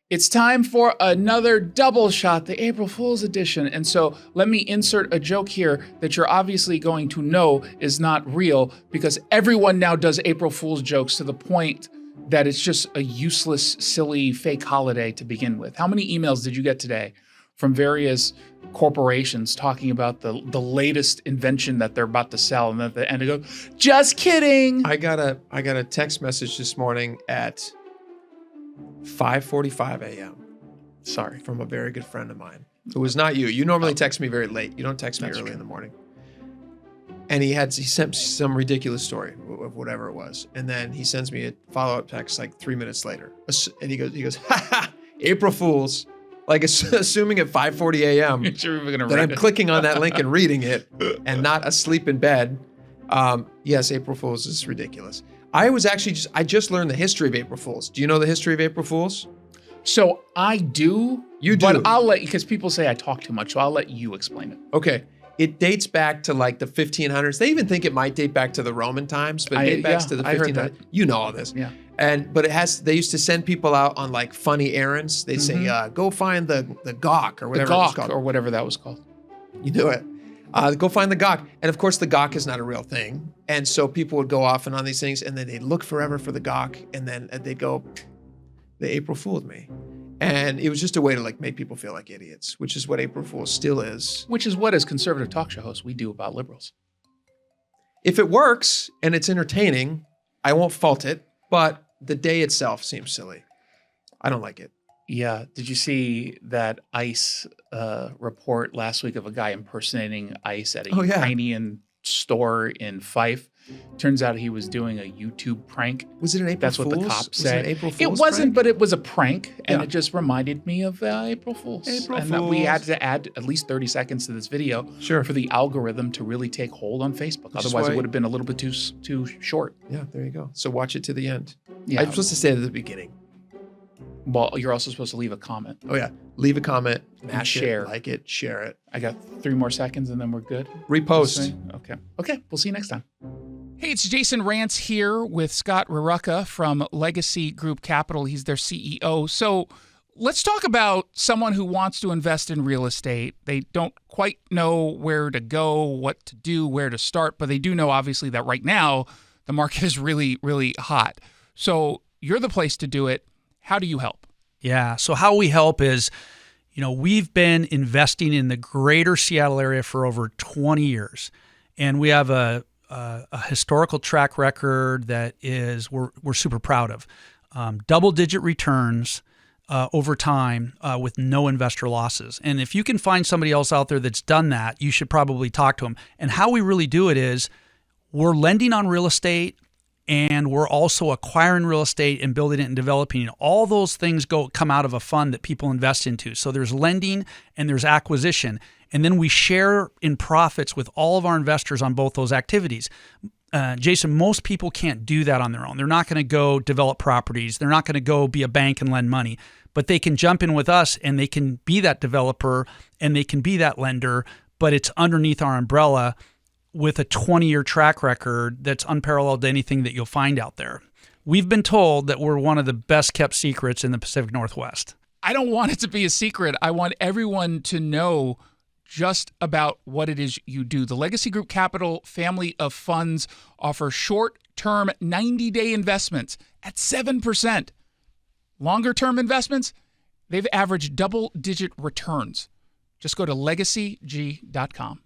It's time for another double shot, the April Fool's edition. And so let me insert a joke here that you're obviously going to know is not real, because everyone now does April Fool's jokes to the point that it's just a useless, silly, fake holiday to begin with. How many emails did you get today from various corporations talking about the latest invention that they're about to sell, and then at the end they go, just kidding? I got a text message this morning at 5:45 a.m. Sorry. From a very good friend of mine. It was not you. You normally text me very late. You don't text me early in the morning. And he sent some ridiculous story of whatever it was. And then he sends me a follow-up text like 3 minutes later. And he goes, ha ha, April Fools. Like assuming at 5:40 a.m. that I'm clicking on that link and reading it and not asleep in bed. Yes, April Fools is ridiculous. I just learned the history of April Fools. Do you know the history of April Fools? So I do. You do. But I'll let you, because people say I talk too much, so I'll let you explain it. Okay. It dates back to like the 1500s. They even think it might date back to the Roman times, but it dates back to the 1500s. You know all this. Yeah. But they used to send people out on like funny errands. They'd say, go find the gawk or whatever it was called. Or whatever that was called. You knew it. Go find the gawk. And of course the gawk is not a real thing. And so people would go off and on these things, and then they'd look forever for the gawk, and then they'd go, the April fooled me. And it was just a way to like make people feel like idiots, which is what April Fool's still is. Which is what, as conservative talk show hosts, we do about liberals. If it works and it's entertaining, I won't fault it, but the day itself seems silly. I don't like it. Yeah. Did you see that ICE report last week of a guy impersonating ICE at a Ukrainian store in Fife? Turns out he was doing a YouTube prank. Was it an April Fool's? That's what the cops said. It, an April Fool's it wasn't, prank? but it was a prank, and it just reminded me of April Fool's. April and Fool's. We had to add at least 30 seconds to this video for the algorithm to really take hold on Facebook. Otherwise, it would have been a little bit too short. Yeah, there you go. So watch it to the end. Yeah. I'm supposed to say it at the beginning. Well, you're also supposed to leave a comment. Oh, yeah. Leave a comment, share. Like it, share it. I got 3 more seconds, and then we're good. Repost. Okay. We'll see you next time. Hey, it's Jason Rantz here with Scott Rarucka from Legacy Group Capital. He's their CEO. So let's talk about someone who wants to invest in real estate. They don't quite know where to go, what to do, where to start, but they do know, obviously, that right now the market is really, really hot. So you're the place to do it. How do you help? Yeah, so how we help is, we've been investing in the greater Seattle area for over 20 years, and we have a historical track record that we're super proud of. Double-digit returns over time with no investor losses. And if you can find somebody else out there that's done that, you should probably talk to them. And how we really do it is we're lending on real estate, and we're also acquiring real estate and building it and developing it. All those things come out of a fund that people invest into. So there's lending and there's acquisition. And then we share in profits with all of our investors on both those activities. Jason, most people can't do that on their own. They're not going to go develop properties. They're not going to go be a bank and lend money. But they can jump in with us, and they can be that developer, and they can be that lender, but it's underneath our umbrella with a 20-year track record that's unparalleled to anything that you'll find out there. We've been told that we're one of the best kept secrets in the Pacific Northwest. I don't want it to be a secret. I want everyone to know just about what it is you do. The Legacy Group Capital family of funds offer short-term 90-day investments at 7%. Longer-term investments, they've averaged double-digit returns. Just go to legacyg.com.